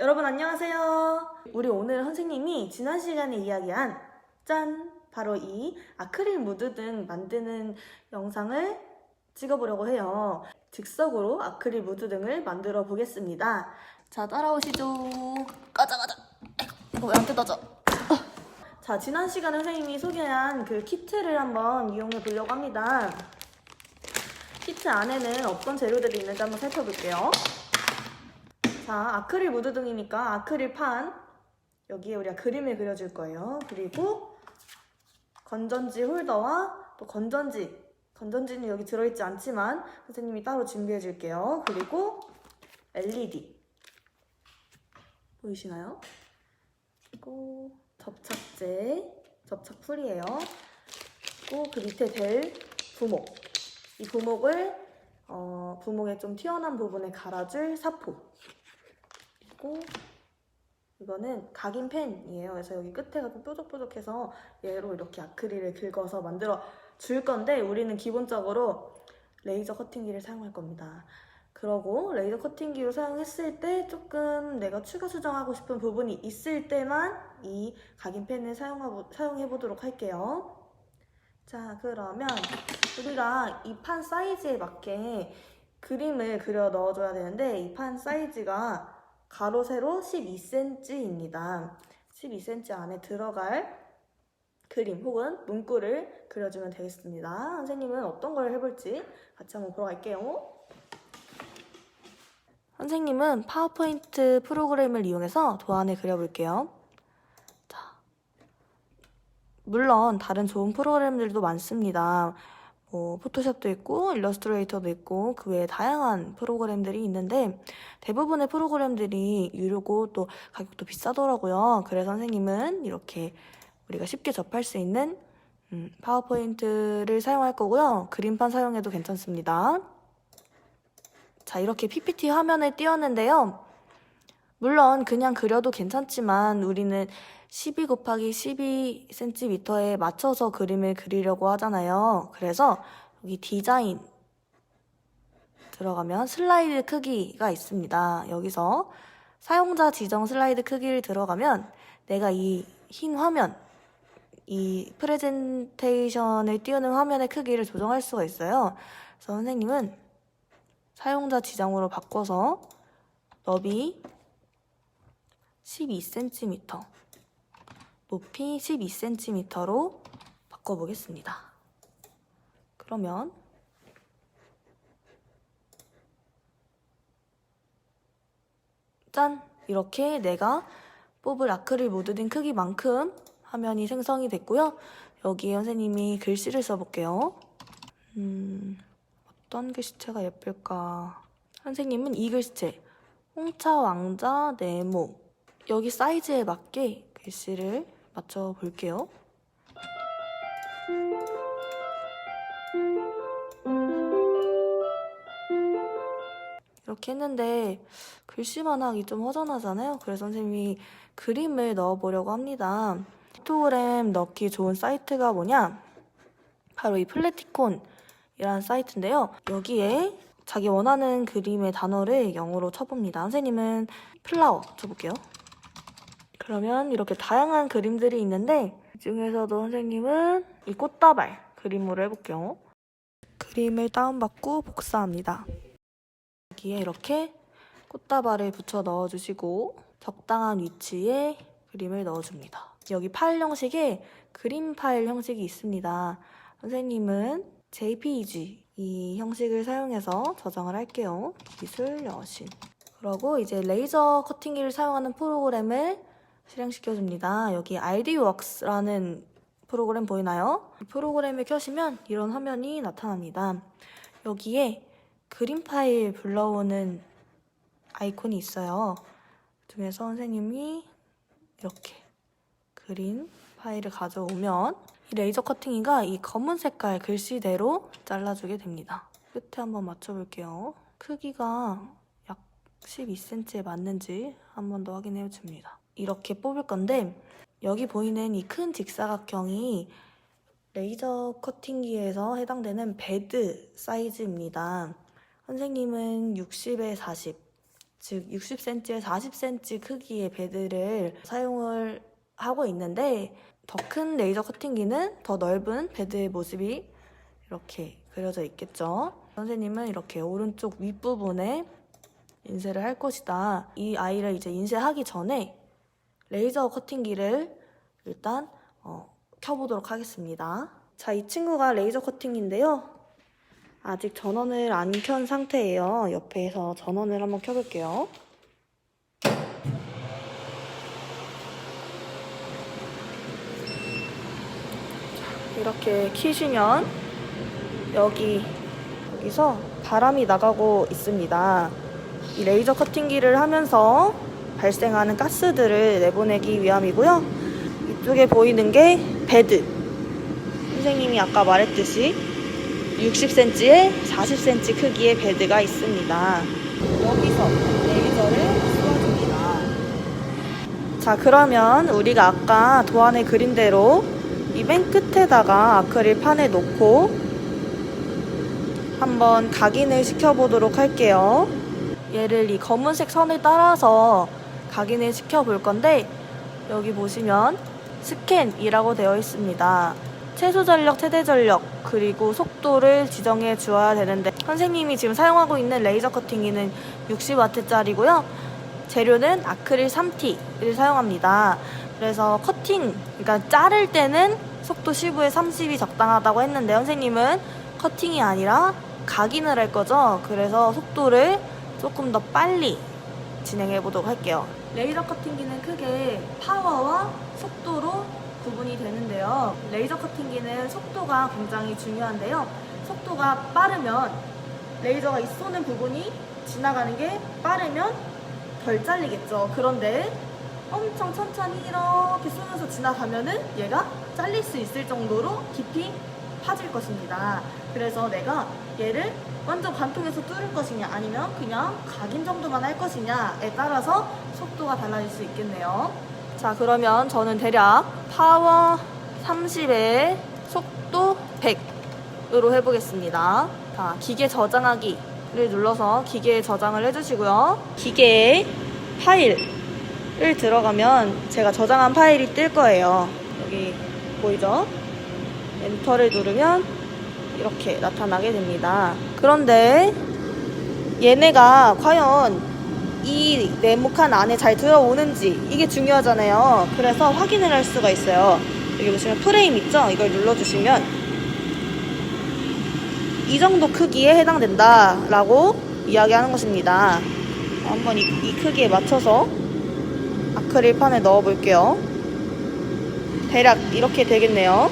여러분 안녕하세요. 우리 오늘 선생님이 지난 시간에 이야기한 짠! 바로 이 아크릴 무드 등 만드는 영상을 찍어보려고 해요. 즉석으로 아크릴 무드 등을 만들어 보겠습니다. 자, 따라오시죠. 가자. 이거 왜 안 뜯어져? 자, 지난 시간에 선생님이 소개한 그 키트를 한번 이용해 보려고 합니다. 키트 안에는 어떤 재료들이 있는지 한번 살펴볼게요. 자, 아크릴 무드 등이니까 아크릴판, 여기에 우리가 그림을 그려줄 거예요. 그리고 건전지 홀더와 또 건전지는 여기 들어있지 않지만 선생님이 따로 준비해 줄게요. 그리고 LED 보이시나요? 그리고 접착풀이에요. 그리고 그 밑에 될 부목, 이 부목을 부목의 좀 튀어나온 부분에 갈아줄 사포, 그리고 이거는 각인펜이에요. 그래서 여기 끝에가 좀 뾰족뾰족해서 얘로 이렇게 아크릴을 긁어서 만들어 줄 건데, 우리는 기본적으로 레이저 커팅기를 사용할 겁니다. 그러고 레이저 커팅기로 사용했을 때 조금 내가 추가 수정하고 싶은 부분이 있을 때만 이 각인펜을 사용해 보도록 할게요. 자, 그러면 우리가 이 판 사이즈에 맞게 그림을 그려 넣어줘야 되는데, 이 판 사이즈가 가로 세로 12cm입니다. 12cm 안에 들어갈 그림 혹은 문구를 그려주면 되겠습니다. 선생님은 어떤 걸 해볼지 같이 한번 보러 갈게요. 선생님은 파워포인트 프로그램을 이용해서 도안을 그려볼게요. 자, 물론 다른 좋은 프로그램들도 많습니다. 포토샵도 있고 일러스트레이터도 있고 그 외에 다양한 프로그램들이 있는데, 대부분의 프로그램들이 유료고 또 가격도 비싸더라고요. 그래서 선생님은 이렇게 우리가 쉽게 접할 수 있는 파워포인트를 사용할 거고요. 그림판 사용해도 괜찮습니다. 자, 이렇게 PPT 화면을 띄웠는데요. 물론 그냥 그려도 괜찮지만 우리는 12 곱하기 12cm에 맞춰서 그림을 그리려고 하잖아요. 그래서 여기 디자인 들어가면 슬라이드 크기가 있습니다. 여기서 사용자 지정 슬라이드 크기를 들어가면 내가 이 흰 화면, 이 프레젠테이션을 띄우는 화면의 크기를 조정할 수가 있어요. 그래서 선생님은 사용자 지정으로 바꿔서 너비 12cm, 높이 12cm로 바꿔보겠습니다. 그러면 짠! 이렇게 내가 뽑을 아크릴 무드 등 크기만큼 화면이 생성이 됐고요. 여기에 선생님이 글씨를 써볼게요. 어떤 글씨체가 예쁠까? 선생님은 이 글씨체, 홍차 왕자 네모, 여기 사이즈에 맞게 글씨를 맞춰 볼게요. 이렇게 했는데 글씨만 하기 좀 허전하잖아요. 그래서 선생님이 그림을 넣어보려고 합니다. 피크토그램 넣기 좋은 사이트가 뭐냐? 바로 이 플래티콘이라는 사이트인데요. 여기에 자기 원하는 그림의 단어를 영어로 쳐봅니다. 선생님은 플라워 쳐볼게요. 그러면 이렇게 다양한 그림들이 있는데, 이 중에서도 선생님은 이 꽃다발 그림으로 해볼게요. 그림을 다운받고 복사합니다. 여기에 이렇게 꽃다발을 붙여 넣어주시고 적당한 위치에 그림을 넣어줍니다. 여기 파일 형식에 그림 파일 형식이 있습니다. 선생님은 JPEG 이 형식을 사용해서 저장을 할게요. 기술 여신. 그리고 이제 레이저 커팅기를 사용하는 프로그램을 실행시켜줍니다. 여기 RDWorks라는 프로그램 보이나요? 이 프로그램을 켜시면 이런 화면이 나타납니다. 여기에 그림 파일 불러오는 아이콘이 있어요. 그 중에서 선생님이 이렇게 그림 파일을 가져오면 이 레이저 커팅기가 이 검은 색깔 글씨대로 잘라주게 됩니다. 끝에 한번 맞춰볼게요. 크기가 약 12cm에 맞는지 한 번 더 확인해 줍니다. 이렇게 뽑을 건데, 여기 보이는 이 큰 직사각형이 레이저 커팅기에서 해당되는 베드 사이즈입니다. 선생님은 60에 40, 즉 60cm에 40cm 크기의 베드를 사용을 하고 있는데, 더 큰 레이저 커팅기는 더 넓은 베드의 모습이 이렇게 그려져 있겠죠. 선생님은 이렇게 오른쪽 윗부분에 인쇄를 할 것이다. 이 아이를 이제 인쇄하기 전에 레이저 커팅기를 일단 켜보도록 하겠습니다. 자, 이 친구가 레이저 커팅기인데요. 아직 전원을 안 켠 상태예요. 옆에서 전원을 한번 켜볼게요. 이렇게 키시면 여기서 바람이 나가고 있습니다. 이 레이저 커팅기를 하면서 발생하는 가스들을 내보내기 위함이고요. 이쪽에 보이는 게 베드. 선생님이 아까 말했듯이 60cm에 40cm 크기의 베드가 있습니다. 여기서 레이저를 쏘아줍니다. 자, 그러면 우리가 아까 도안에 그린 대로 이 맨 끝에다가 아크릴판에 놓고 한번 각인을 시켜보도록 할게요. 얘를 이 검은색 선을 따라서 각인을 시켜볼 건데, 여기 보시면 스캔이라고 되어 있습니다. 최소 전력, 최대 전력, 그리고 속도를 지정해 주어야 되는데, 선생님이 지금 사용하고 있는 레이저 커팅기는 60W짜리고요. 재료는 아크릴 3T를 사용합니다. 그래서 그러니까 자를 때는 속도 15에 30이 적당하다고 했는데, 선생님은 커팅이 아니라 각인을 할 거죠. 그래서 속도를 조금 더 빨리 진행해 보도록 할게요. 레이저 커팅기는 크게 파워와 속도로 구분이 되는데요. 레이저 커팅기는 속도가 굉장히 중요한데요. 속도가 빠르면 레이저가 이 쏘는 부분이 지나가는 게 빠르면 덜 잘리겠죠. 그런데 엄청 천천히 이렇게 쏘면서 지나가면은 얘가 잘릴 수 있을 정도로 깊이 파질 것입니다. 그래서 내가 얘를 완전 관통해서 뚫을 것이냐, 아니면 그냥 각인 정도만 할 것이냐에 따라서 속도가 달라질 수 있겠네요. 자, 그러면 저는 대략 파워 30에 속도 100으로 해보겠습니다. 자, 기계 저장하기를 눌러서 기계에 저장을 해주시고요. 기계에 파일을 들어가면 제가 저장한 파일이 뜰 거예요. 여기 보이죠? 엔터를 누르면 이렇게 나타나게 됩니다. 그런데 얘네가 과연 이 네모칸 안에 잘 들어오는지, 이게 중요하잖아요. 그래서 확인을 할 수가 있어요. 여기 보시면 프레임 있죠? 이걸 눌러주시면 이 정도 크기에 해당된다 라고 이야기하는 것입니다. 한번 이 크기에 맞춰서 아크릴판에 넣어 볼게요. 대략 이렇게 되겠네요.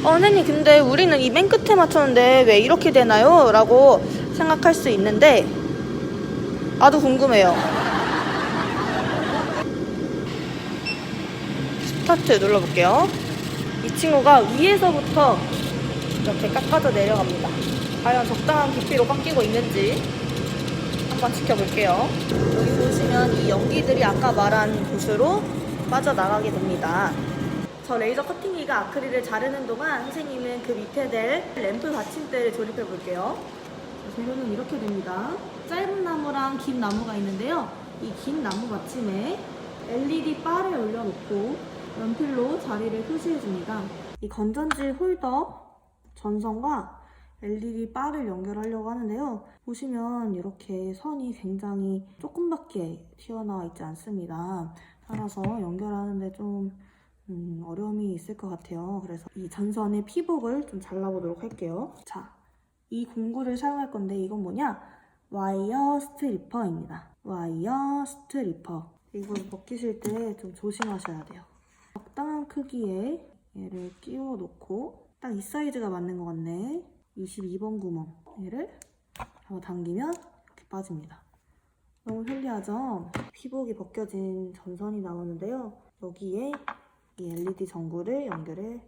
선생님, 근데 우리는 이 맨 끝에 맞췄는데 왜 이렇게 되나요? 라고 생각할 수 있는데, 나도 궁금해요. 스타트 눌러볼게요. 이 친구가 위에서부터 이렇게 깎아져 내려갑니다. 과연 적당한 깊이로 깎이고 있는지 한번 지켜볼게요. 여기 보시면 이 연기들이 아까 말한 곳으로 빠져나가게 됩니다. 저 레이저 커팅기가 아크릴을 자르는 동안 선생님은 그 밑에 될 램프 받침대를 조립해 볼게요. 재료는 이렇게 됩니다. 짧은 나무랑 긴 나무가 있는데요. 이 긴 나무 받침에 LED 바를 올려놓고 연필로 자리를 표시해 줍니다. 이 건전지 홀더 전선과 LED 바를 연결하려고 하는데요. 보시면 이렇게 선이 굉장히 조금밖에 튀어나와 있지 않습니다. 따라서 연결하는데 좀 어려움이 있을 것 같아요. 그래서 이 전선의 피복을 좀 잘라보도록 할게요. 자, 이 공구를 사용할 건데 이건 뭐냐? 와이어 스트리퍼입니다. 와이어 스트리퍼. 이걸 벗기실 때 좀 조심하셔야 돼요. 적당한 크기에 얘를 끼워 놓고, 딱 이 사이즈가 맞는 것 같네. 22번 구멍. 얘를 당기면 이렇게 빠집니다. 너무 편리하죠? 피복이 벗겨진 전선이 나오는데요. 여기에 이 LED 전구를 연결해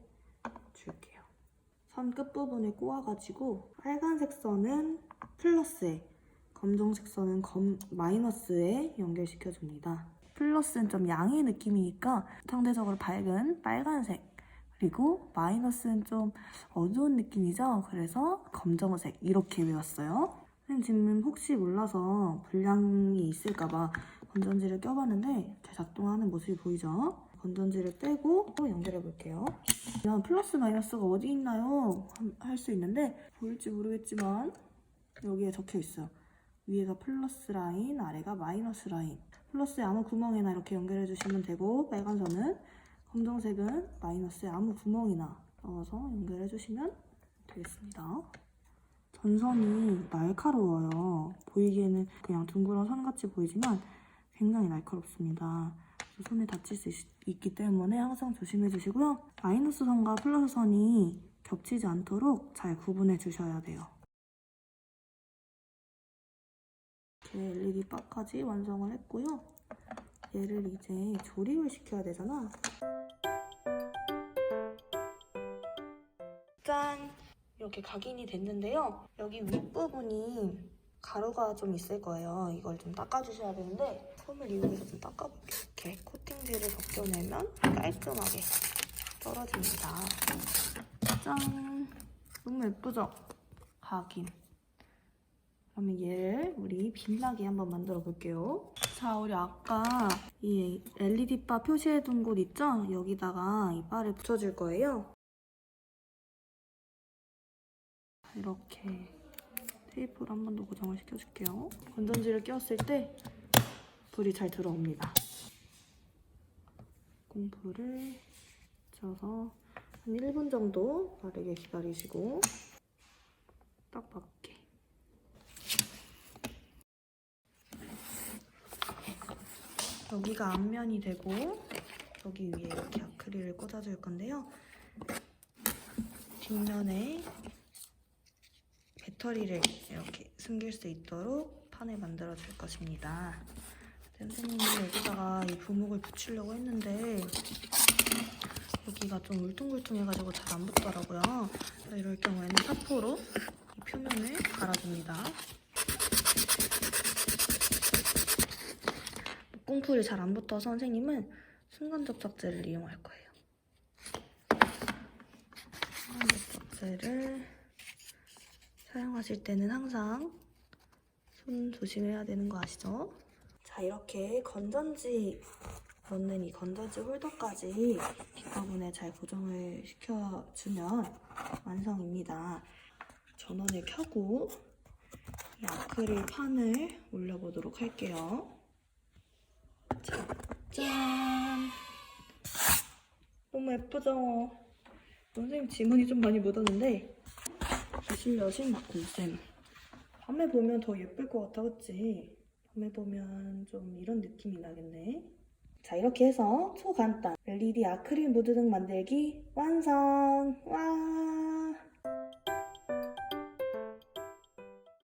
줄게요. 선 끝부분에 꼬아가지고 빨간색 선은 플러스에, 검정색 선은 마이너스에 연결시켜줍니다. 플러스는 좀 양의 느낌이니까 상대적으로 밝은 빨간색, 그리고 마이너스는 좀 어두운 느낌이죠. 그래서 검정색, 이렇게 외웠어요. 지금 혹시 몰라서 불량이 있을까봐 건전지를 껴봤는데 잘 작동하는 모습이 보이죠? 건전지를 빼고 또 연결해 볼게요. 그냥 플러스 마이너스가 어디 있나요? 할 수 있는데 보일지 모르겠지만 여기에 적혀 있어요. 위에가 플러스 라인, 아래가 마이너스 라인. 플러스의 아무 구멍이나 이렇게 연결해 주시면 되고, 빨간 선은, 검정색은 마이너스의 아무 구멍이나 넣어서 연결해 주시면 되겠습니다. 전선이 날카로워요. 보이기에는 그냥 둥그런 선같이 보이지만 굉장히 날카롭습니다. 손에 다칠 수 있기 때문에 항상 조심해 주시고요. 마이너스 선과 플러스 선이 겹치지 않도록 잘 구분해 주셔야 돼요. 이렇게 LED 바까지 완성을 했고요. 얘를 이제 조립을 시켜야 되잖아. 짠! 이렇게 각인이 됐는데요. 여기 윗부분이 가루가 좀 있을 거예요. 이걸 좀 닦아주셔야 되는데 솜을 이용해서 좀 닦아볼게요. 이렇게 코팅지를 벗겨내면 깔끔하게 떨어집니다. 짠! 너무 예쁘죠? 각인. 그러면 얘를 우리 빛나게 한번 만들어 볼게요. 자, 우리 아까 이 LED 바 표시해둔 곳 있죠? 여기다가 이 바를 붙여줄 거예요. 이렇게 테이프로 한 번 더 고정을 시켜줄게요. 건전지를 끼웠을 때 불이 잘 들어옵니다. 꽁프를 붙여서 한 1분 정도 바르게 기다리시고 딱 맞게. 여기가 앞면이 되고 여기 위에 이렇게 아크릴을 꽂아줄 건데요. 뒷면에 배터리를 이렇게 숨길 수 있도록 판을 만들어 줄 것입니다. 선생님이 여기다가 이 부목을 붙이려고 했는데 여기가 좀 울퉁불퉁해가지고 잘 안 붙더라고요. 그래서 이럴 경우에는 사포로 이 표면을 갈아줍니다. 꽁풀이 잘 안 붙어서 선생님은 순간접착제를 이용할 거예요. 순간접착제를 사용하실 때는 항상 손 조심해야 되는 거 아시죠? 자, 이렇게 건전지 넣는 이 건전지 홀더까지 뒷부분에 잘 고정을 시켜주면 완성입니다. 전원을 켜고 이 아크릴 판을 올려보도록 할게요. 자, 짠! 너무 예쁘죠? 선생님 지문이 좀 많이 묻었는데 기술여신 막공쌤. 밤에 보면 더 예쁠 것 같아, 그치? 밤에 보면 좀 이런 느낌이 나겠네. 자, 이렇게 해서 초간단 LED 아크릴 무드등 만들기 완성! 와!